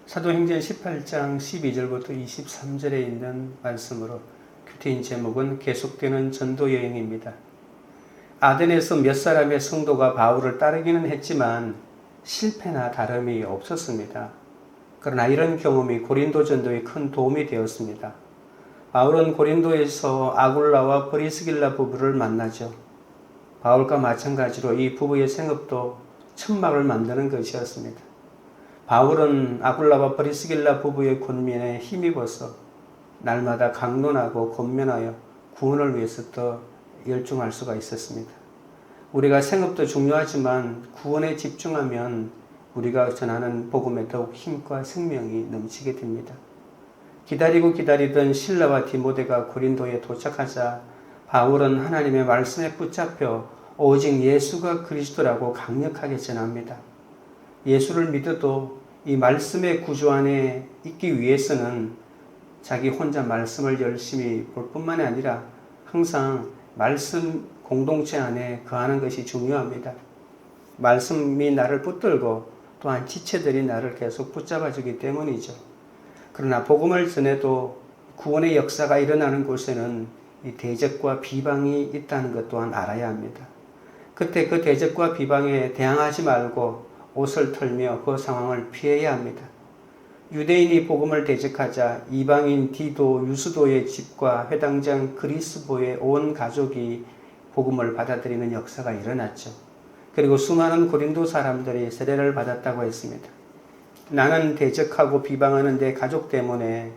사도행전 18장 12절부터 23절에 있는 말씀으로 큐티인 제목은 계속되는 전도 여행입니다. 아덴에서 몇 사람의 성도가 바울을 따르기는 했지만 실패나 다름이 없었습니다. 그러나 이런 경험이 고린도 전도에 큰 도움이 되었습니다. 바울은 고린도에서 아굴라와 브리스길라 부부를 만나죠. 바울과 마찬가지로 이 부부의 생업도 천막을 만드는 것이었습니다. 바울은 아굴라와 브리스길라 부부의 권면에 힘입어서 날마다 강론하고 권면하여 구원을 위해서 더 열중할 수가 있었습니다. 우리가 생업도 중요하지만 구원에 집중하면 우리가 전하는 복음에 더욱 힘과 생명이 넘치게 됩니다. 기다리고 기다리던 실라와 디모데가 고린도에 도착하자 바울은 하나님의 말씀에 붙잡혀 오직 예수가 그리스도라고 강력하게 전합니다. 예수를 믿어도 이 말씀의 구조 안에 있기 위해서는 자기 혼자 말씀을 열심히 볼 뿐만이 아니라 항상 말씀 공동체 안에 거하는 것이 중요합니다. 말씀이 나를 붙들고 또한 지체들이 나를 계속 붙잡아주기 때문이죠. 그러나 복음을 전해도 구원의 역사가 일어나는 곳에는 이 대적과 비방이 있다는 것 또한 알아야 합니다. 그때 그 대적과 비방에 대항하지 말고 옷을 털며 그 상황을 피해야 합니다. 유대인이 복음을 대적하자 이방인 디도 유스도의 집과 회당장 그리스보의 온 가족이 복음을 받아들이는 역사가 일어났죠. 그리고 수많은 고린도 사람들이 세례를 받았다고 했습니다. 나는 대적하고 비방하는 내 가족 때문에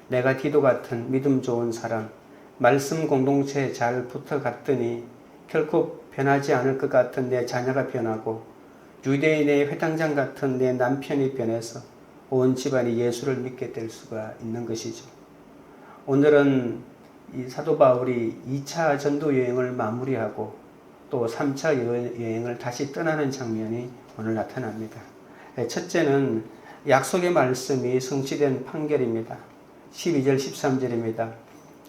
내가 디도 같은 믿음 좋은 사람, 말씀 공동체에 잘 붙어갔더니 결코 변하지 않을 것 같은 내 자녀가 변하고 유대인의 회당장 같은 내 남편이 변해서 온 집안이 예수를 믿게 될 수가 있는 것이죠. 오늘은 이 사도 바울이 2차 전도 여행을 마무리하고 또 3차 여행을 다시 떠나는 장면이 오늘 나타납니다. 첫째는 약속의 말씀이 성취된 판결입니다. 12절 13절입니다.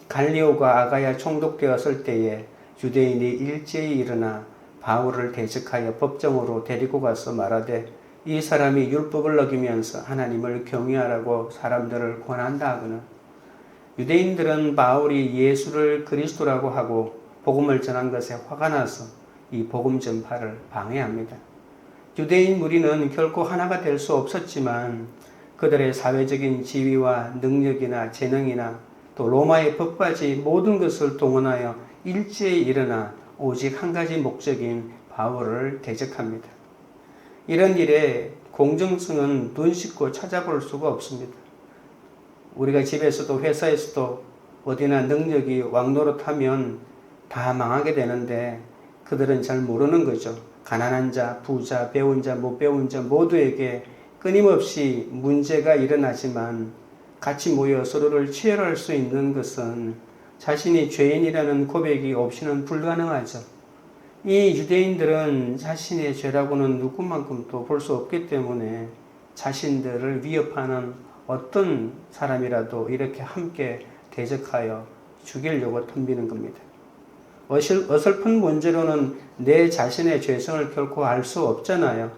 갈리오가 아가야 총독되었을 때에 유대인이 일제히 일어나 바울을 대적하여 법정으로 데리고 가서 말하되 이 사람이 율법을 어기면서 하나님을 경외하라고 사람들을 권한다 하거늘. 유대인들은 바울이 예수를 그리스도라고 하고 복음을 전한 것에 화가 나서 이 복음 전파를 방해합니다. 유대인 무리는 결코 하나가 될 수 없었지만 그들의 사회적인 지위와 능력이나 재능이나 또 로마의 법까지 모든 것을 동원하여 일제히 일어나 오직 한 가지 목적인 바울을 대적합니다. 이런 일에 공정성은 눈 씻고 찾아볼 수가 없습니다. 우리가 집에서도 회사에서도 어디나 능력이 왕노릇하면 다 망하게 되는데 그들은 잘 모르는 거죠. 가난한 자, 부자, 배운 자, 못 배운 자 모두에게 끊임없이 문제가 일어나지만 같이 모여 서로를 치열할 수 있는 것은 자신이 죄인이라는 고백이 없이는 불가능하죠. 이 유대인들은 자신의 죄라고는 누구만큼도 볼 수 없기 때문에 자신들을 위협하는 어떤 사람이라도 이렇게 함께 대적하여 죽이려고 덤비는 겁니다. 어설픈 문제로는 내 자신의 죄성을 결코 알 수 없잖아요.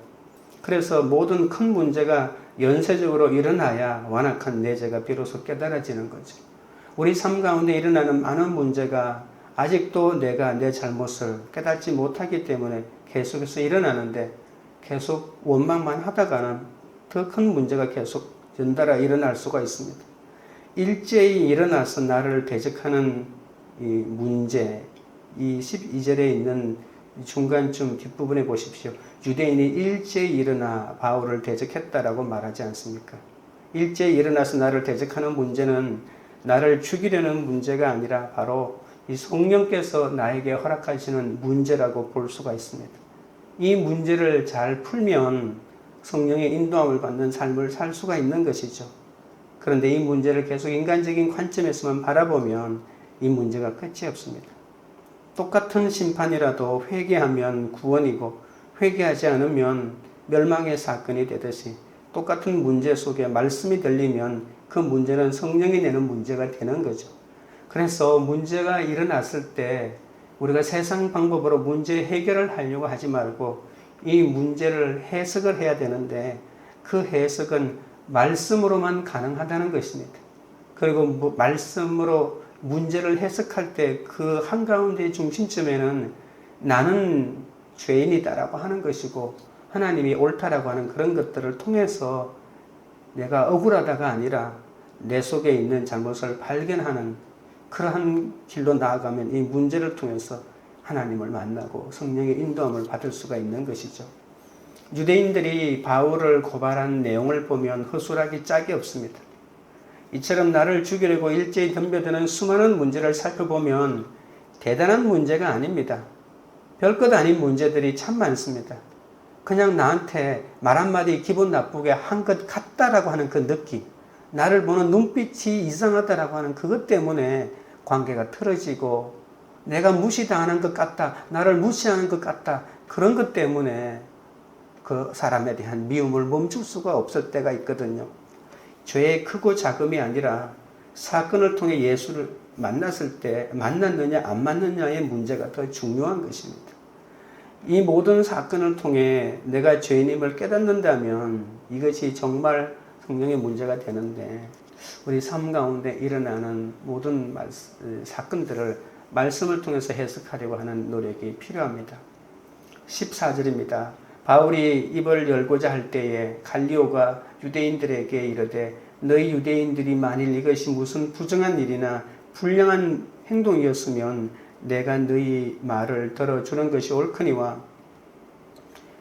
그래서 모든 큰 문제가 연쇄적으로 일어나야 완악한 내 죄가 비로소 깨달아지는 거죠. 우리 삶 가운데 일어나는 많은 문제가 아직도 내가 내 잘못을 깨닫지 못하기 때문에 계속해서 일어나는데 계속 원망만 하다가는 더 큰 문제가 계속 연달아 일어날 수가 있습니다. 일제히 일어나서 나를 대적하는 이 문제, 이 12절에 있는 중간쯤 뒷부분에 보십시오. 유대인이 일제히 일어나 바울을 대적했다라고 말하지 않습니까? 일제히 일어나서 나를 대적하는 문제는 나를 죽이려는 문제가 아니라 바로 이 성령께서 나에게 허락하시는 문제라고 볼 수가 있습니다. 이 문제를 잘 풀면 성령의 인도함을 받는 삶을 살 수가 있는 것이죠. 그런데 이 문제를 계속 인간적인 관점에서만 바라보면 이 문제가 끝이 없습니다. 똑같은 심판이라도 회개하면 구원이고 회개하지 않으면 멸망의 사건이 되듯이 똑같은 문제 속에 말씀이 들리면 그 문제는 성령이 내는 문제가 되는 거죠. 그래서 문제가 일어났을 때 우리가 세상 방법으로 문제 해결을 하려고 하지 말고 이 문제를 해석을 해야 되는데 그 해석은 말씀으로만 가능하다는 것입니다. 그리고 말씀으로 문제를 해석할 때 그 한가운데 중심점에는 나는 죄인이다라고 하는 것이고 하나님이 옳다라고 하는 그런 것들을 통해서 내가 억울하다가 아니라 내 속에 있는 잘못을 발견하는 그러한 길로 나아가면 이 문제를 통해서 하나님을 만나고 성령의 인도함을 받을 수가 있는 것이죠. 유대인들이 바울을 고발한 내용을 보면 허술하기 짝이 없습니다. 이처럼 나를 죽이려고 일제히 덤벼드는 수많은 문제를 살펴보면 대단한 문제가 아닙니다. 별것 아닌 문제들이 참 많습니다. 그냥 나한테 말 한마디 기분 나쁘게 한 것 같다라고 하는 그 느낌, 나를 보는 눈빛이 이상하다라고 하는 그것 때문에 관계가 틀어지고 내가 무시당하는 것 같다, 나를 무시하는 것 같다, 그런 것 때문에 그 사람에 대한 미움을 멈출 수가 없을 때가 있거든요. 죄의 크고 작음이 아니라 사건을 통해 예수를 만났을 때 만났느냐 안 만났느냐의 문제가 더 중요한 것입니다. 이 모든 사건을 통해 내가 죄인임을 깨닫는다면 이것이 정말 성령의 문제가 되는데 우리 삶 가운데 일어나는 모든 사건들을 말씀을 통해서 해석하려고 하는 노력이 필요합니다. 14절입니다. 바울이 입을 열고자 할 때에 갈리오가 유대인들에게 이르되 너희 유대인들이 만일 이것이 무슨 부정한 일이나 불량한 행동이었으면 내가 너희 말을 들어주는 것이 옳거니와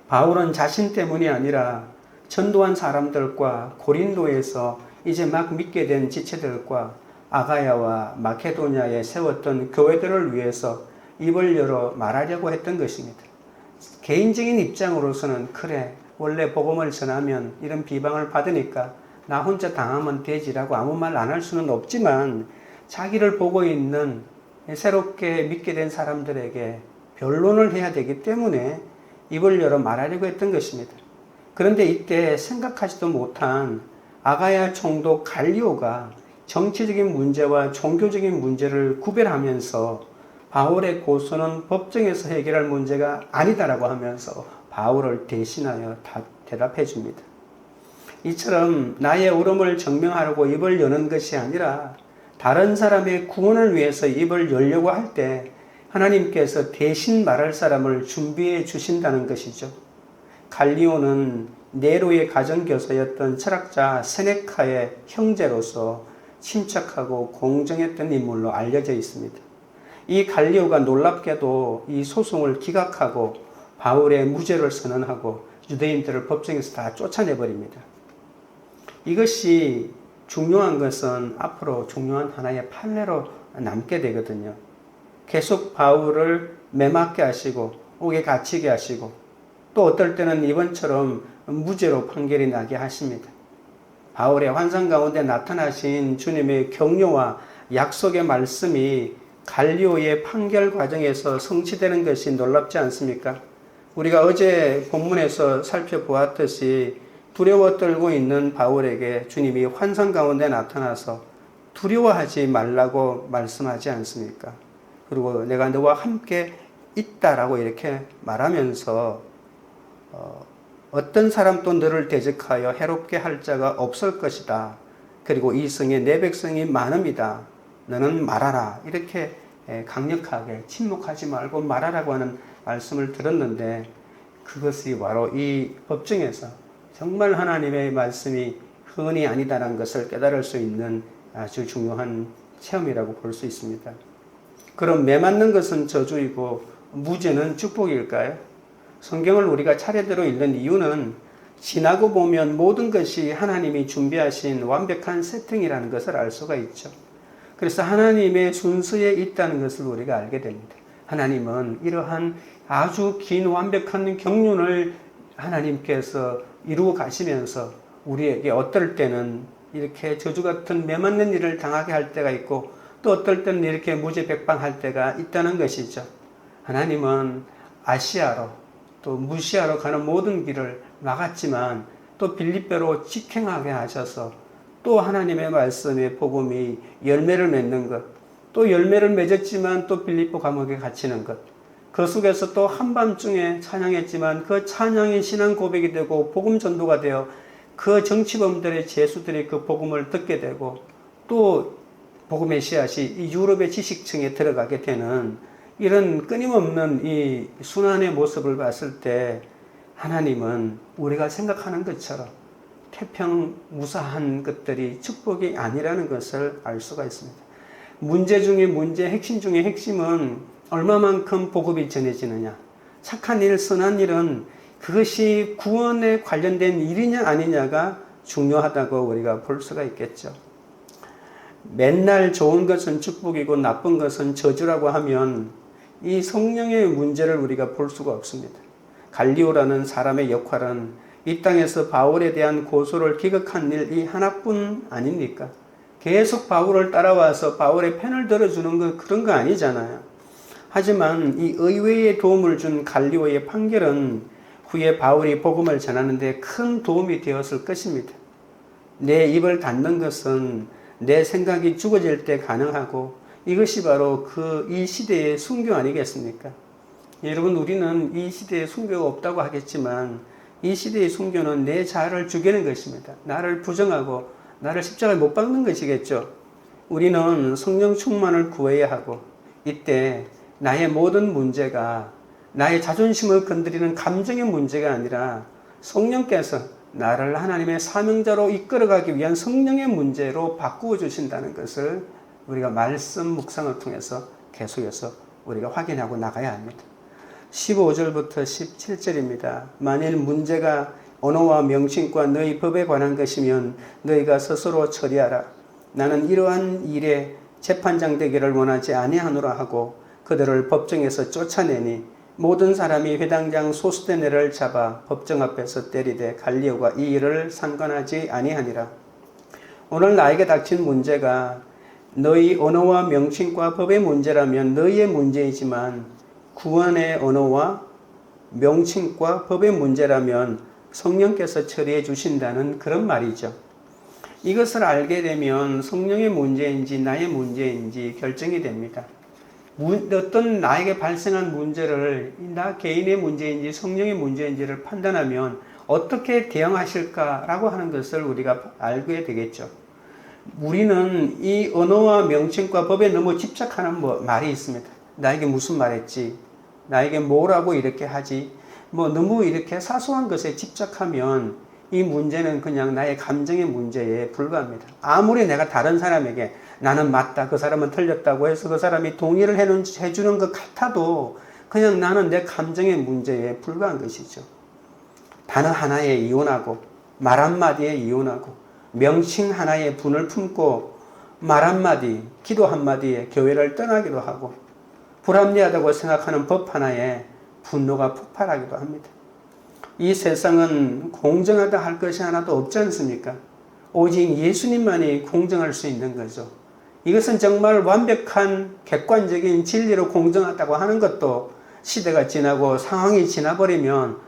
바울은 자신 때문이 아니라 전도한 사람들과 고린도에서 이제 막 믿게 된 지체들과 아가야와 마케도냐에 세웠던 교회들을 위해서 입을 열어 말하려고 했던 것입니다. 개인적인 입장으로서는 그래 원래 복음을 전하면 이런 비방을 받으니까 나 혼자 당하면 되지라고 아무 말 안 할 수는 없지만 자기를 보고 있는 새롭게 믿게 된 사람들에게 변론을 해야 되기 때문에 입을 열어 말하려고 했던 것입니다. 그런데 이때 생각하지도 못한 아가야 총독 갈리오가 정치적인 문제와 종교적인 문제를 구별하면서 바울의 고소는 법정에서 해결할 문제가 아니다라고 하면서 바울을 대신하여 대답해 줍니다. 이처럼 나의 울음을 증명하려고 입을 여는 것이 아니라 다른 사람의 구원을 위해서 입을 열려고 할 때 하나님께서 대신 말할 사람을 준비해 주신다는 것이죠. 갈리오는 네로의 가정교사였던 철학자 세네카의 형제로서 침착하고 공정했던 인물로 알려져 있습니다. 이 갈리오가 놀랍게도 이 소송을 기각하고 바울의 무죄를 선언하고 유대인들을 법정에서 다 쫓아내버립니다. 이것이 중요한 것은 앞으로 중요한 하나의 판례로 남게 되거든요. 계속 바울을 매맞게 하시고 옥에 갇히게 하시고 또 어떨 때는 이번처럼 무죄로 판결이 나게 하십니다. 바울의 환상 가운데 나타나신 주님의 격려와 약속의 말씀이 갈리오의 판결 과정에서 성취되는 것이 놀랍지 않습니까? 우리가 어제 본문에서 살펴보았듯이 두려워 떨고 있는 바울에게 주님이 환상 가운데 나타나서 두려워하지 말라고 말씀하지 않습니까? 그리고 내가 너와 함께 있다라고 이렇게 말하면서 어떤 사람도 너를 대적하여 해롭게 할 자가 없을 것이다. 그리고 이 성에 내 백성이 많음이다. 너는 말하라. 이렇게 강력하게 침묵하지 말고 말하라고 하는 말씀을 들었는데 그것이 바로 이 법정에서 정말 하나님의 말씀이 흔히 아니다라는 것을 깨달을 수 있는 아주 중요한 체험이라고 볼 수 있습니다. 그럼 매맞는 것은 저주이고 무죄는 축복일까요? 성경을 우리가 차례대로 읽는 이유는 지나고 보면 모든 것이 하나님이 준비하신 완벽한 세팅이라는 것을 알 수가 있죠. 그래서 하나님의 순서에 있다는 것을 우리가 알게 됩니다. 하나님은 이러한 아주 긴 완벽한 경륜을 하나님께서 이루어 가시면서 우리에게 어떨 때는 이렇게 저주 같은 매맞는 일을 당하게 할 때가 있고 또 어떨 때는 이렇게 무죄백방할 때가 있다는 것이죠. 하나님은 아시아로 또 무시아로 가는 모든 길을 막았지만 또 빌립보로 직행하게 하셔서 또 하나님의 말씀의 복음이 열매를 맺는 것, 또 열매를 맺었지만 또 빌립보 감옥에 갇히는 것, 그 속에서 또 한밤중에 찬양했지만 그 찬양이 신앙 고백이 되고 복음 전도가 되어 그 정치범들의 죄수들이 그 복음을 듣게 되고 또 복음의 씨앗이 이 유럽의 지식층에 들어가게 되는 이런 끊임없는 이 순환의 모습을 봤을 때 하나님은 우리가 생각하는 것처럼 태평무사한 것들이 축복이 아니라는 것을 알 수가 있습니다. 문제 중에 문제, 핵심 중에 핵심은 얼마만큼 복음이 전해지느냐. 착한 일, 선한 일은 그것이 구원에 관련된 일이냐 아니냐가 중요하다고 우리가 볼 수가 있겠죠. 맨날 좋은 것은 축복이고 나쁜 것은 저주라고 하면 이 성령의 문제를 우리가 볼 수가 없습니다. 갈리오라는 사람의 역할은 이 땅에서 바울에 대한 고소를 기각한 일 이 하나뿐 아닙니까? 계속 바울을 따라와서 바울의 편을 들어주는 건 그런 거 아니잖아요. 하지만 이 의외의 도움을 준 갈리오의 판결은 후에 바울이 복음을 전하는데 큰 도움이 되었을 것입니다. 내 입을 닫는 것은 내 생각이 죽어질 때 가능하고 이것이 바로 이 시대의 순교 아니겠습니까? 여러분, 우리는 이 시대에 순교가 없다고 하겠지만 이 시대의 순교는 내 자아를 죽이는 것입니다. 나를 부정하고 나를 십자가에 못 박는 것이겠죠. 우리는 성령 충만을 구해야 하고 이때 나의 모든 문제가 나의 자존심을 건드리는 감정의 문제가 아니라 성령께서 나를 하나님의 사명자로 이끌어가기 위한 성령의 문제로 바꾸어 주신다는 것을 우리가 말씀 묵상을 통해서 계속해서 우리가 확인하고 나가야 합니다. 15절부터 17절입니다. 만일 문제가 언어와 명칭과 너희 법에 관한 것이면 너희가 스스로 처리하라. 나는 이러한 일에 재판장 되기를 원하지 아니하노라 하고 그들을 법정에서 쫓아내니 모든 사람이 회당장 소스데네를 잡아 법정 앞에서 때리되 갈리오가 이 일을 상관하지 아니하니라. 오늘 나에게 닥친 문제가 너희 언어와 명칭과 법의 문제라면 너희의 문제이지만 구원의 언어와 명칭과 법의 문제라면 성령께서 처리해 주신다는 그런 말이죠. 이것을 알게 되면 성령의 문제인지 나의 문제인지 결정이 됩니다. 어떤 나에게 발생한 문제를 나 개인의 문제인지 성령의 문제인지를 판단하면 어떻게 대응하실까라고 하는 것을 우리가 알게 되겠죠. 우리는 이 언어와 명칭과 법에 너무 집착하는 말이 있습니다. 나에게 무슨 말했지? 나에게 뭐라고 이렇게 하지? 너무 이렇게 사소한 것에 집착하면 이 문제는 그냥 나의 감정의 문제에 불과합니다. 아무리 내가 다른 사람에게 나는 맞다, 그 사람은 틀렸다고 해서 그 사람이 동의를 해주는 것 같아도 그냥 나는 내 감정의 문제에 불과한 것이죠. 단어 하나에 이혼하고 말 한마디에 이혼하고 명칭 하나에 분을 품고 말 한마디, 기도 한마디에 교회를 떠나기도 하고 불합리하다고 생각하는 법 하나에 분노가 폭발하기도 합니다. 이 세상은 공정하다 할 것이 하나도 없지 않습니까? 오직 예수님만이 공정할 수 있는 거죠. 이것은 정말 완벽한 객관적인 진리로 공정하다고 하는 것도 시대가 지나고 상황이 지나버리면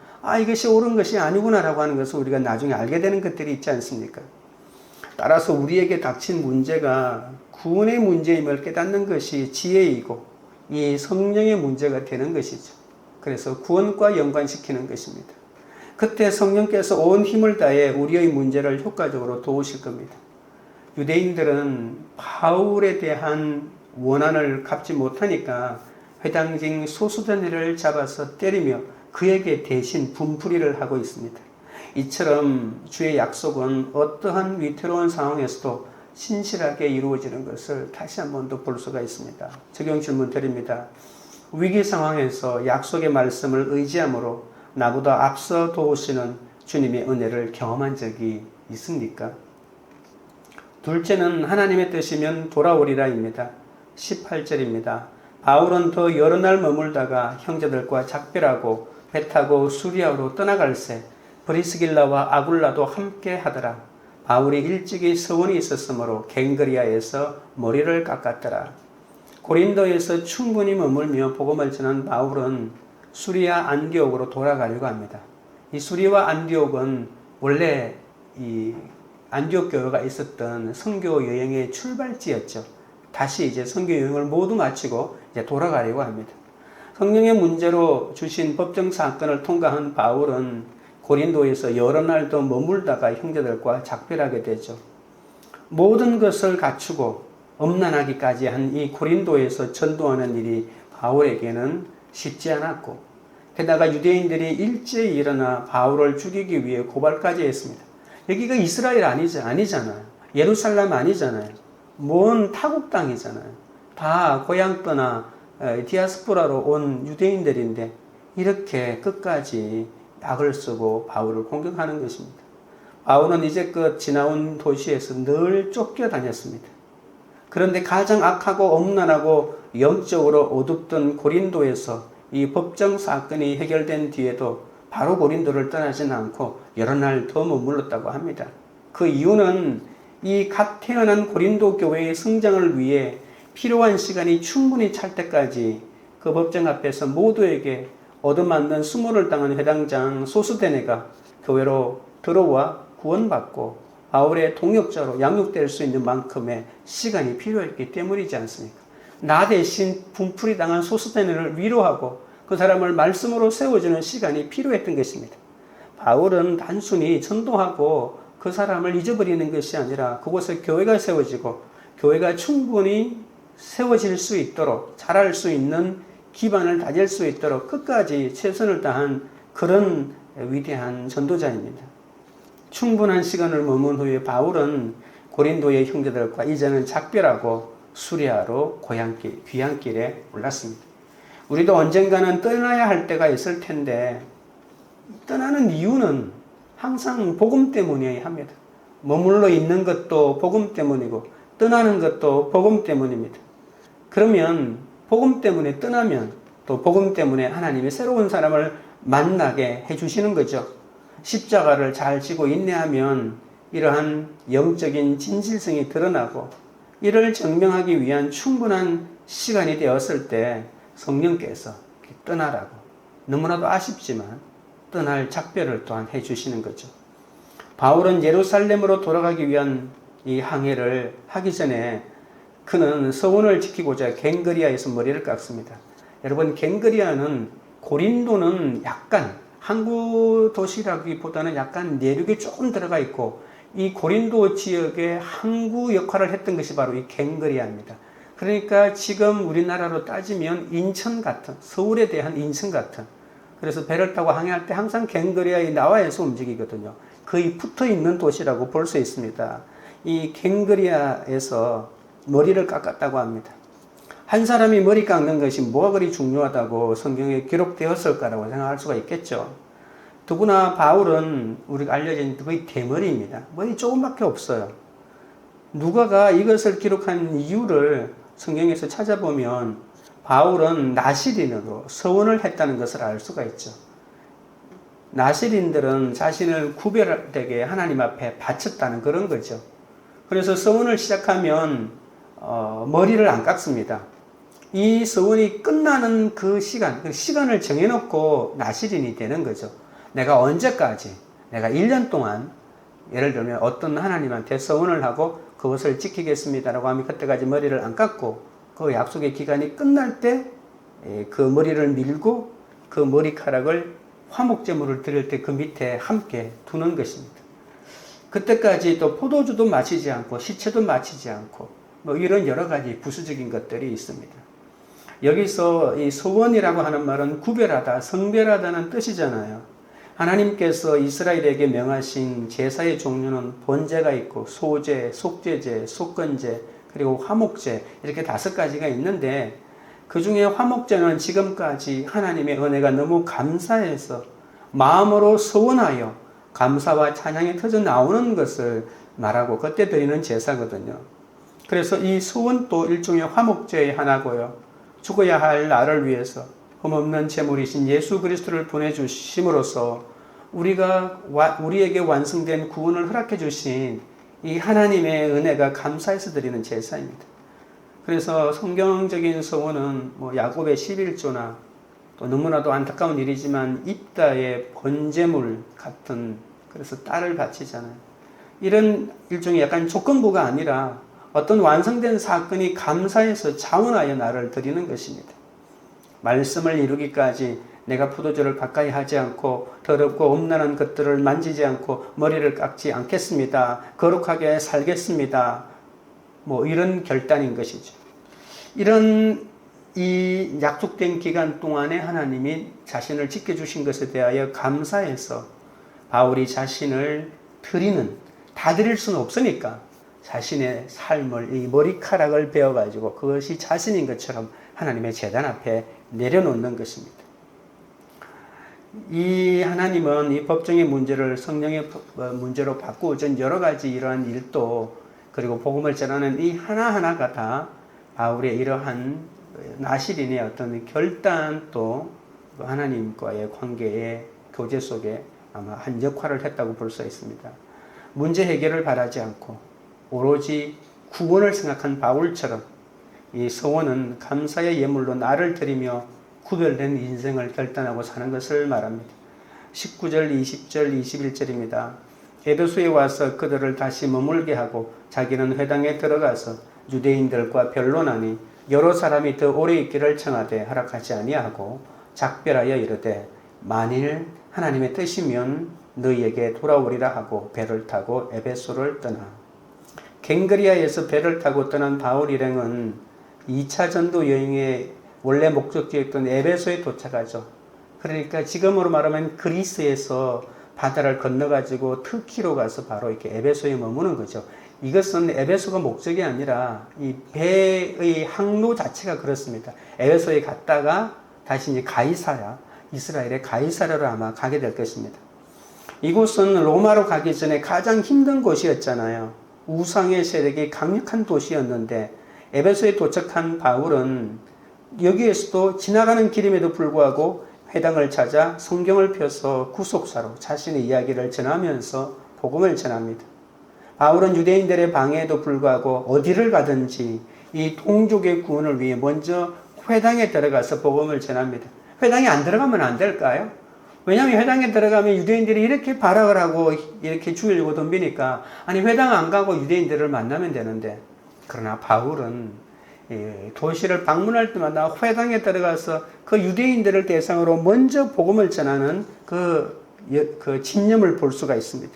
이것이 옳은 것이 아니구나라고 하는 것을 우리가 나중에 알게 되는 것들이 있지 않습니까? 따라서 우리에게 닥친 문제가 구원의 문제임을 깨닫는 것이 지혜이고 이 성령의 문제가 되는 것이죠. 그래서 구원과 연관시키는 것입니다. 그때 성령께서 온 힘을 다해 우리의 문제를 효과적으로 도우실 겁니다. 유대인들은 바울에 대한 원한을 갚지 못하니까 회당장 소스데네를 잡아서 때리며 그에게 대신 분풀이를 하고 있습니다. 이처럼 주의 약속은 어떠한 위태로운 상황에서도 신실하게 이루어지는 것을 다시 한 번 더 볼 수가 있습니다. 적용 질문 드립니다. 위기 상황에서 약속의 말씀을 의지함으로 나보다 앞서 도우시는 주님의 은혜를 경험한 적이 있습니까? 둘째는 하나님의 뜻이면 돌아오리라입니다. 18절입니다. 바울은 더 여러 날 머물다가 형제들과 작별하고 배 타고 수리아로 떠나갈새 브리스길라와 아굴라도 함께 하더라. 바울이 일찍이 서원이 있었으므로 갱그리아에서 머리를 깎았더라. 고린도에서 충분히 머물며 복음을 전한 바울은 수리아 안디옥으로 돌아가려고 합니다. 이 수리와 안디옥은 원래 이 안디옥 교회가 있었던 선교 여행의 출발지였죠. 다시 이제 선교 여행을 모두 마치고 이제 돌아가려고 합니다. 성령의 문제로 주신 법정 사건을 통과한 바울은 고린도에서 여러 날 더 머물다가 형제들과 작별하게 되죠. 모든 것을 갖추고 엄난하기까지 한 이 고린도에서 전도하는 일이 바울에게는 쉽지 않았고, 게다가 유대인들이 일제히 일어나 바울을 죽이기 위해 고발까지 했습니다. 여기가 이스라엘 아니잖아요. 예루살렘 아니잖아요. 먼 타국 땅이잖아요. 다 고향 떠나 디아스포라로 온 유대인들인데 이렇게 끝까지 약을 쓰고 바울을 공격하는 것입니다. 바울은 이제껏 지나온 도시에서 늘 쫓겨다녔습니다. 그런데 가장 악하고 엄난하고 영적으로 어둡던 고린도에서 이 법정 사건이 해결된 뒤에도 바로 고린도를 떠나지는 않고 여러 날 더 머물렀다고 합니다. 그 이유는 이 갓 태어난 고린도 교회의 성장을 위해 필요한 시간이 충분히 찰 때까지 그 법정 앞에서 모두에게 얻어맞는 수모를 당한 회당장 소스데네가 교회로 들어와 구원받고 바울의 동역자로 양육될 수 있는 만큼의 시간이 필요했기 때문이지 않습니까? 나 대신 분풀이 당한 소스데네를 위로하고 그 사람을 말씀으로 세워주는 시간이 필요했던 것입니다. 바울은 단순히 전도하고 그 사람을 잊어버리는 것이 아니라 그곳에 교회가 세워지고 교회가 충분히 세워질 수 있도록 자랄 수 있는 기반을 다질 수 있도록 끝까지 최선을 다한 그런 위대한 전도자입니다. 충분한 시간을 머문 후에 바울은 고린도의 형제들과 이제는 작별하고 수리아로 귀향길에 올랐습니다. 우리도 언젠가는 떠나야 할 때가 있을 텐데 떠나는 이유는 항상 복음 때문이어야 합니다. 머물러 있는 것도 복음 때문이고 떠나는 것도 복음 때문입니다. 그러면 복음 때문에 떠나면 또 복음 때문에 하나님이 새로운 사람을 만나게 해주시는 거죠. 십자가를 잘 지고 인내하면 이러한 영적인 진실성이 드러나고 이를 증명하기 위한 충분한 시간이 되었을 때 성령께서 떠나라고 너무나도 아쉽지만 떠날 작별을 또한 해주시는 거죠. 바울은 예루살렘으로 돌아가기 위한 이 항해를 하기 전에 그는 서원을 지키고자 갱그리아에서 머리를 깎습니다. 여러분, 갱그리아는 고린도는 약간 항구 도시라기보다는 약간 내륙에 조금 들어가 있고 이 고린도 지역의 항구 역할을 했던 것이 바로 이 갱그리아입니다. 그러니까 지금 우리나라로 따지면 인천 같은, 서울에 대한 인천 같은, 그래서 배를 타고 항해할 때 항상 갱그리아의 나와에서 움직이거든요. 거의 붙어 있는 도시라고 볼 수 있습니다. 이 갱그리아에서 머리를 깎았다고 합니다. 한 사람이 머리 깎는 것이 뭐가 그리 중요하다고 성경에 기록되었을까라고 생각할 수가 있겠죠. 더구나 바울은 우리가 알려진 거의 대머리입니다. 머리 조금밖에 없어요. 누가가 이것을 기록한 이유를 성경에서 찾아보면 바울은 나시린으로 서원을 했다는 것을 알 수가 있죠. 나시린들은 자신을 구별되게 하나님 앞에 바쳤다는 그런 거죠. 그래서 서원을 시작하면 머리를 안 깎습니다. 이 서원이 끝나는 그 시간을 정해놓고 나시린이 되는 거죠. 내가 언제까지, 내가 1년 동안 예를 들면 어떤 하나님한테 서원을 하고 그것을 지키겠습니다라고 하면 그때까지 머리를 안 깎고 그 약속의 기간이 끝날 때 그 머리를 밀고 그 머리카락을 화목제물을 드릴 때 그 밑에 함께 두는 것입니다. 그때까지 또 포도주도 마시지 않고 시체도 마시지 않고 뭐 이런 여러 가지 부수적인 것들이 있습니다. 여기서 이 서원이라고 하는 말은 구별하다, 성별하다는 뜻이잖아요. 하나님께서 이스라엘에게 명하신 제사의 종류는 번제가 있고 소제, 속죄제, 속건제, 그리고 화목제 이렇게 5가지가 있는데 그 중에 화목제는 지금까지 하나님의 은혜가 너무 감사해서 마음으로 서원하여 감사와 찬양이 터져 나오는 것을 말하고 그때 드리는 제사거든요. 그래서 이 서원도 일종의 화목제의 하나고요. 죽어야 할 나를 위해서 흠없는 제물이신 예수 그리스도를 보내주심으로써 우리에게 완성된 구원을 허락해 주신 이 하나님의 은혜가 감사해서 드리는 제사입니다. 그래서 성경적인 서원은 야곱의 11조나 또 너무나도 안타까운 일이지만 입다의 번제물 같은, 그래서 딸을 바치잖아요. 이런 일종의 약간 조건부가 아니라 어떤 완성된 사건이 감사해서 자원하여 나를 드리는 것입니다. 말씀을 이루기까지 내가 포도주를 가까이 하지 않고 더럽고 음란한 것들을 만지지 않고 머리를 깎지 않겠습니다. 거룩하게 살겠습니다. 뭐 이런 결단인 것이죠. 이런 이 약속된 기간 동안에 하나님이 자신을 지켜주신 것에 대하여 감사해서 바울이 자신을 다 드릴 수는 없으니까 자신의 삶을 이 머리카락을 베어가지고 그것이 자신인 것처럼 하나님의 제단 앞에 내려놓는 것입니다. 이 하나님은 이 법정의 문제를 성령의 문제로 바꾸어진 여러 가지 이러한 일도 그리고 복음을 전하는 이 하나하나가 다 바울의 이러한 나시린의 어떤 결단도 하나님과의 관계의 교제 속에 아마 한 역할을 했다고 볼 수 있습니다. 문제 해결을 바라지 않고 오로지 구원을 생각한 바울처럼 이 서원은 감사의 예물로 나를 드리며 구별된 인생을 결단하고 사는 것을 말합니다. 19절, 20절, 21절입니다. 에베소에 와서 그들을 다시 머물게 하고 자기는 회당에 들어가서 유대인들과 변론하니 여러 사람이 더 오래 있기를 청하되 허락하지 아니하고 작별하여 이르되 만일 하나님의 뜻이면 너희에게 돌아오리라 하고 배를 타고 에베소를 떠나 갱그리아에서 배를 타고 떠난 바울 일행은 2차 전도 여행의 원래 목적지였던 에베소에 도착하죠. 그러니까 지금으로 말하면 그리스에서 바다를 건너가지고 터키로 가서 바로 이렇게 에베소에 머무는 거죠. 이것은 에베소가 목적이 아니라 이 배의 항로 자체가 그렇습니다. 에베소에 갔다가 다시 이제 이스라엘의 가이사랴로 아마 가게 될 것입니다. 이곳은 로마로 가기 전에 가장 힘든 곳이었잖아요. 우상의 세력이 강력한 도시였는데 에베소에 도착한 바울은 여기에서도 지나가는 길임에도 불구하고 회당을 찾아 성경을 펴서 구속사로 자신의 이야기를 전하면서 복음을 전합니다. 바울은 유대인들의 방해에도 불구하고 어디를 가든지 이 동족의 구원을 위해 먼저 회당에 들어가서 복음을 전합니다. 회당에 안 들어가면 안 될까요? 왜냐하면 회당에 들어가면 유대인들이 이렇게 발악을 하고 이렇게 죽이려고 덤비니까 아니 회당 안 가고 유대인들을 만나면 되는데 그러나 바울은 도시를 방문할 때마다 회당에 들어가서 그 유대인들을 대상으로 먼저 복음을 전하는 그 집념을 볼 수가 있습니다.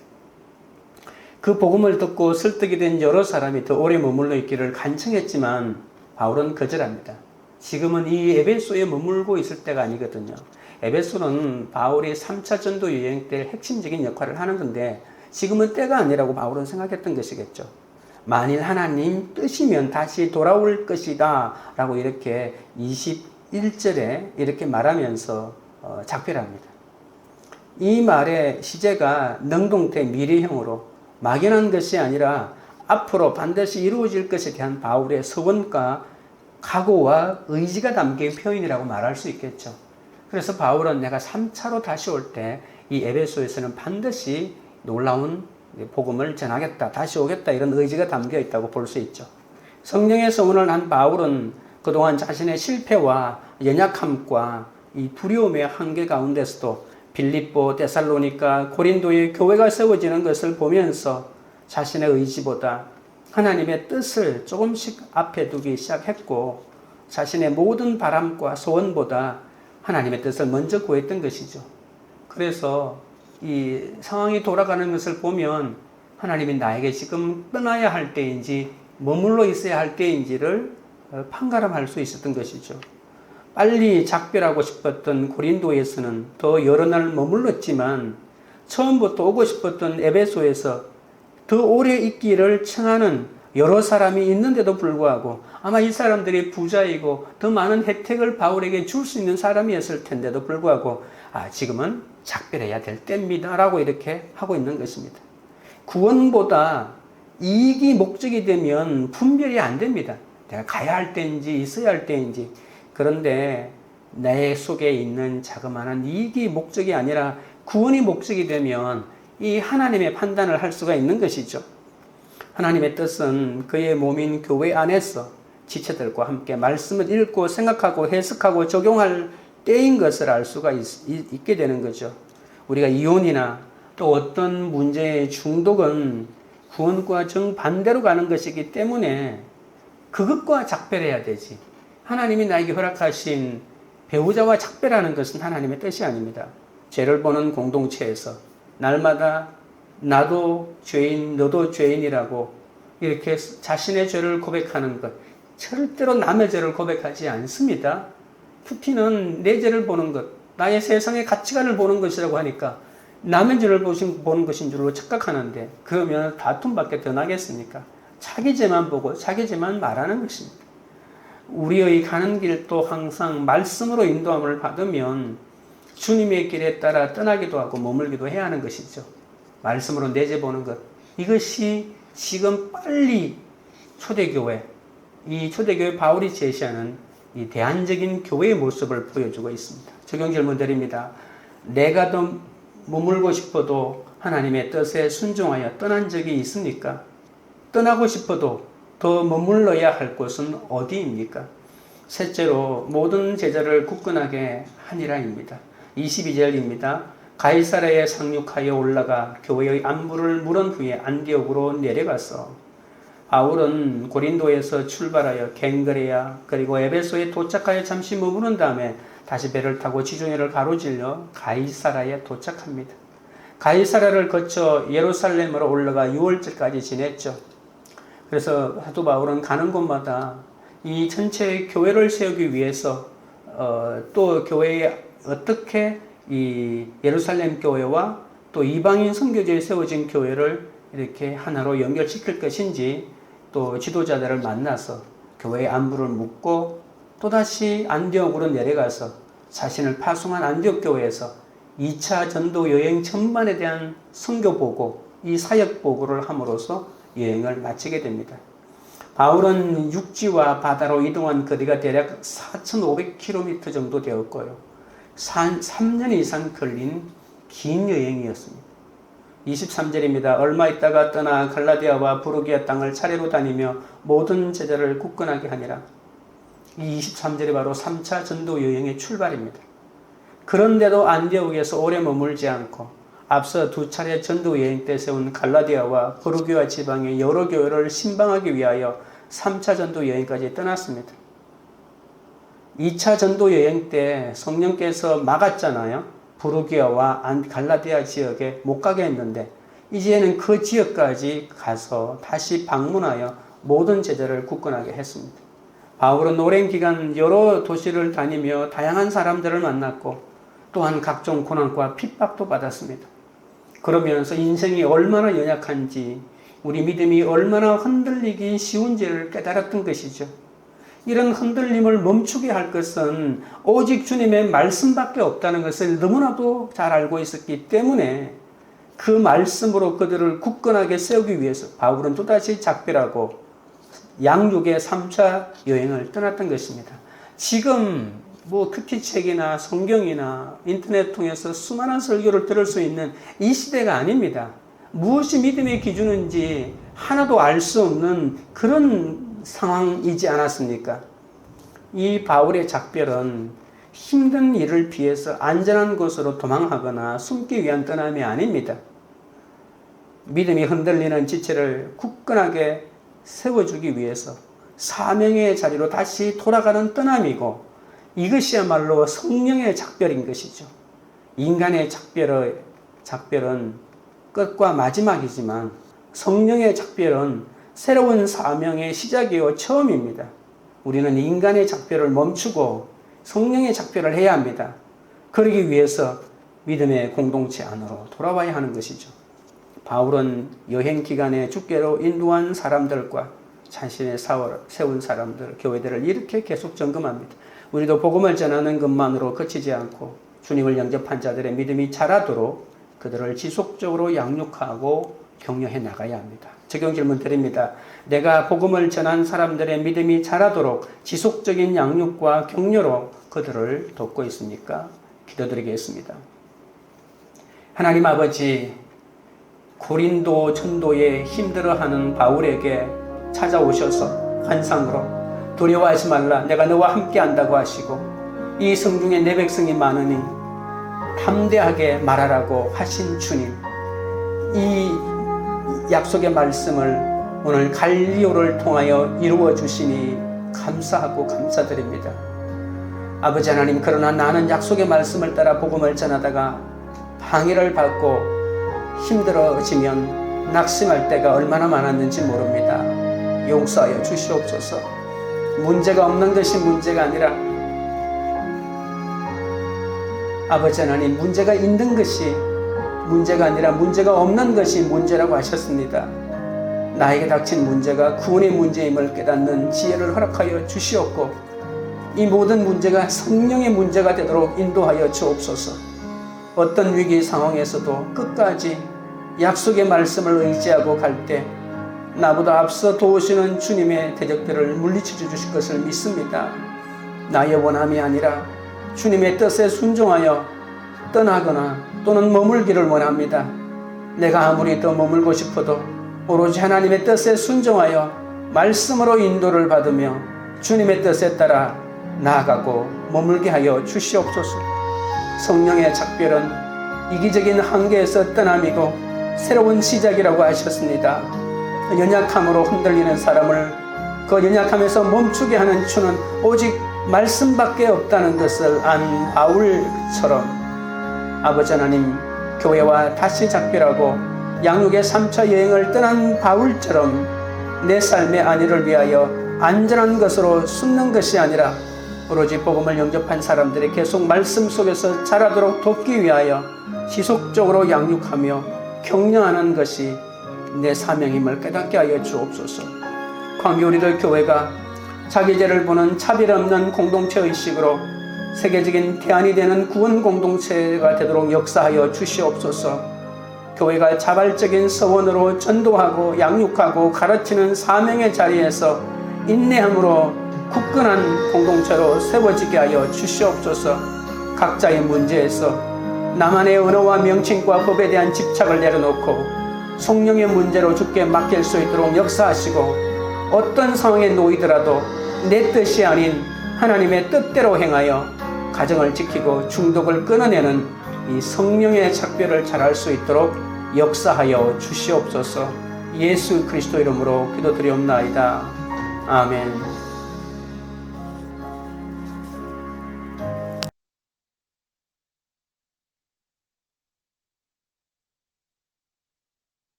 그 복음을 듣고 설득이 된 여러 사람이 더 오래 머물러 있기를 간청했지만 바울은 거절합니다. 지금은 이 에베소에 머물고 있을 때가 아니거든요. 에베소는 바울이 3차 전도 여행 때 핵심적인 역할을 하는 건데 지금은 때가 아니라고 바울은 생각했던 것이겠죠. 만일 하나님 뜻이면 다시 돌아올 것이다 라고 이렇게 21절에 이렇게 말하면서 작별합니다. 이 말의 시제가 능동태 미래형으로 막연한 것이 아니라 앞으로 반드시 이루어질 것에 대한 바울의 서원과 각오와 의지가 담긴 표현이라고 말할 수 있겠죠. 그래서 바울은 내가 3차로 다시 올 때 이 에베소에서는 반드시 놀라운 복음을 전하겠다, 다시 오겠다 이런 의지가 담겨 있다고 볼 수 있죠. 성령의 서원을 한 바울은 그동안 자신의 실패와 연약함과 이 두려움의 한계 가운데서도 빌립보, 데살로니가, 고린도의 교회가 세워지는 것을 보면서 자신의 의지보다 하나님의 뜻을 조금씩 앞에 두기 시작했고 자신의 모든 바람과 소원보다 하나님의 뜻을 먼저 구했던 것이죠. 그래서 이 상황이 돌아가는 것을 보면 하나님이 나에게 지금 떠나야 할 때인지 머물러 있어야 할 때인지를 판가름할 수 있었던 것이죠. 빨리 작별하고 싶었던 고린도에서는 더 여러 날 머물렀지만 처음부터 오고 싶었던 에베소에서 더 오래 있기를 청하는 여러 사람이 있는데도 불구하고 아마 이 사람들이 부자이고 더 많은 혜택을 바울에게 줄 수 있는 사람이었을 텐데도 불구하고 지금은 작별해야 될 때입니다 라고 이렇게 하고 있는 것입니다. 구원보다 이익이 목적이 되면 분별이 안 됩니다. 내가 가야 할 때인지 있어야 할 때인지. 그런데 내 속에 있는 자그마한 이익이 목적이 아니라 구원이 목적이 되면 이 하나님의 판단을 할 수가 있는 것이죠. 하나님의 뜻은 그의 몸인 교회 안에서 지체들과 함께 말씀을 읽고 생각하고 해석하고 적용할 때인 것을 알 수가 있게 되는 거죠. 우리가 이혼이나 또 어떤 문제의 중독은 구원과 정반대로 가는 것이기 때문에 그것과 작별해야 되지. 하나님이 나에게 허락하신 배우자와 작별하는 것은 하나님의 뜻이 아닙니다. 죄를 보는 공동체에서 날마다 나도 죄인, 너도 죄인이라고 이렇게 자신의 죄를 고백하는 것, 절대로 남의 죄를 고백하지 않습니다. 큐티는 내 죄를 보는 것, 나의 세상의 가치관을 보는 것이라고 하니까 남의 죄를 보는 것인 줄로 착각하는데, 그러면 다툼밖에 더 나겠습니까? 자기 죄만 보고 자기 죄만 말하는 것입니다. 우리의 가는 길도 항상 말씀으로 인도함을 받으면 주님의 길에 따라 떠나기도 하고 머물기도 해야 하는 것이죠. 말씀으로 내 죄 보는 것, 이것이 지금 빨리 초대교회, 이 초대교회 바울이 제시하는 이 대안적인 교회의 모습을 보여주고 있습니다. 적용 질문 드립니다. 내가 더 머물고 싶어도 하나님의 뜻에 순종하여 떠난 적이 있습니까? 떠나고 싶어도 더 머물러야 할 곳은 어디입니까? 셋째로 모든 제자를 굳건하게 하니라입니다. 22절입니다. 가이사랴에 상륙하여 올라가 교회의 안부를 물은 후에 안디옥으로 내려가서, 바울은 고린도에서 출발하여 갱그레아 그리고 에베소에 도착하여 잠시 머무른 다음에 다시 배를 타고 지중해를 가로질러 가이사랴에 도착합니다. 가이사랴를 거쳐 예루살렘으로 올라가 6월절까지 지냈죠. 그래서 사도 바울은 가는 곳마다 이 전체 교회를 세우기 위해서 또 교회에 어떻게 이 예루살렘 교회와 또 이방인 선교지에 세워진 교회를 이렇게 하나로 연결시킬 것인지, 또 지도자들을 만나서 교회의 안부를 묻고 또다시 안디옥으로 내려가서 자신을 파송한 안디옥 교회에서 2차 전도 여행 전반에 대한 선교 보고, 이 사역 보고를 함으로써 여행을 마치게 됩니다. 바울은 육지와 바다로 이동한 거리가 대략 4,500km 정도 되었고요. 3년 이상 걸린 긴 여행이었습니다. 23절입니다. 얼마 있다가 떠나 갈라디아와 부르기아 땅을 차례로 다니며 모든 제자를 굳건하게 하니라. 이 23절이 바로 3차 전도 여행의 출발입니다. 그런데도 안디옥에서 오래 머물지 않고 앞서 2차례 전도 여행 때 세운 갈라디아와 부르기아 지방의 여러 교회를 신방하기 위하여 3차 전도 여행까지 떠났습니다. 2차 전도 여행 때 성령께서 막았잖아요. 부르기아와 갈라디아 지역에 못 가게 했는데, 이제는 그 지역까지 가서 다시 방문하여 모든 제자를 굳건하게 했습니다. 바울은 오랜 기간 여러 도시를 다니며 다양한 사람들을 만났고, 또한 각종 고난과 핍박도 받았습니다. 그러면서 인생이 얼마나 연약한지, 우리 믿음이 얼마나 흔들리기 쉬운지를 깨달았던 것이죠. 이런 흔들림을 멈추게 할 것은 오직 주님의 말씀밖에 없다는 것을 너무나도 잘 알고 있었기 때문에, 그 말씀으로 그들을 굳건하게 세우기 위해서 바울은 또다시 작별하고 양육의 3차 여행을 떠났던 것입니다. 지금 큐티책이나 성경이나 인터넷 통해서 수많은 설교를 들을 수 있는 이 시대가 아닙니다. 무엇이 믿음의 기준인지 하나도 알 수 없는 그런 상황이지 않았습니까? 이 바울의 작별은 힘든 일을 피해서 안전한 곳으로 도망하거나 숨기 위한 떠남이 아닙니다. 믿음이 흔들리는 지체를 굳건하게 세워주기 위해서 사명의 자리로 다시 돌아가는 떠남이고, 이것이야말로 성령의 작별인 것이죠. 인간의 작별은 끝과 마지막이지만, 성령의 작별은 새로운 사명의 시작이요 처음입니다. 우리는 인간의 작별을 멈추고 성령의 작별을 해야 합니다. 그러기 위해서 믿음의 공동체 안으로 돌아와야 하는 것이죠. 바울은 여행 기간에 주께로 인도한 사람들과 자신의 세운 사람들, 교회들을 이렇게 계속 점검합니다. 우리도 복음을 전하는 것만으로 그치지 않고 주님을 영접한 자들의 믿음이 자라도록 그들을 지속적으로 양육하고 격려해 나가야 합니다. 적용 질문 드립니다. 내가 복음을 전한 사람들의 믿음이 자라도록 지속적인 양육과 격려로 그들을 돕고 있습니까? 기도드리겠습니다. 하나님 아버지, 고린도 전도에 힘들어하는 바울에게 찾아오셔서 환상으로 두려워하지 말라, 내가 너와 함께 한다고 하시고, 이 성중에 내 백성이 많으니 담대하게 말하라고 하신 주님, 이 약속의 말씀을 오늘 갈리오를 통하여 이루어 주시니 감사하고 감사드립니다. 아버지 하나님, 그러나 나는 약속의 말씀을 따라 복음을 전하다가 방해를 받고 힘들어지면 낙심할 때가 얼마나 많았는지 모릅니다. 용서하여 주시옵소서. 문제가 없는 것이 문제가 아니라 아버지 하나님, 문제가 있는 것이 문제가 아니라 문제가 없는 것이 문제라고 하셨습니다. 나에게 닥친 문제가 구원의 문제임을 깨닫는 지혜를 허락하여 주시옵고, 이 모든 문제가 성령의 문제가 되도록 인도하여 주옵소서. 어떤 위기 상황에서도 끝까지 약속의 말씀을 의지하고 갈 때 나보다 앞서 도우시는 주님의 대적들을 물리쳐 주실 것을 믿습니다. 나의 원함이 아니라 주님의 뜻에 순종하여 떠나거나 또는 머물기를 원합니다. 내가 아무리 더 머물고 싶어도 오로지 하나님의 뜻에 순종하여 말씀으로 인도를 받으며 주님의 뜻에 따라 나아가고 머물게 하여 주시옵소서. 성령의 작별은 이기적인 한계에서 떠남이고 새로운 시작이라고 하셨습니다. 연약함으로 흔들리는 사람을 그 연약함에서 멈추게 하는 주는 오직 말씀밖에 없다는 것을 안 바울처럼 아버지 하나님, 교회와 다시 작별하고 양육의 3차 여행을 떠난 바울처럼 내 삶의 안위를 위하여 안전한 것으로 숨는 것이 아니라 오로지 복음을 영접한 사람들이 계속 말씀 속에서 자라도록 돕기 위하여 지속적으로 양육하며 격려하는 것이 내 사명임을 깨닫게 하여 주옵소서. 광기 우리들 교회가 자기 죄를 보는 차별 없는 공동체 의식으로 세계적인 대안이 되는 구원 공동체가 되도록 역사하여 주시옵소서. 교회가 자발적인 서원으로 전도하고 양육하고 가르치는 사명의 자리에서 인내함으로 굳건한 공동체로 세워지게 하여 주시옵소서. 각자의 문제에서 나만의 언어와 명칭과 법에 대한 집착을 내려놓고 성령의 문제로 주께 맡길 수 있도록 역사하시고, 어떤 상황에 놓이더라도 내 뜻이 아닌 하나님의 뜻대로 행하여 가정을 지키고 중독을 끊어내는 이 성령의 작별을 잘할 수 있도록 역사하여 주시옵소서. 예수 그리스도 이름으로 기도드리옵나이다. 아멘.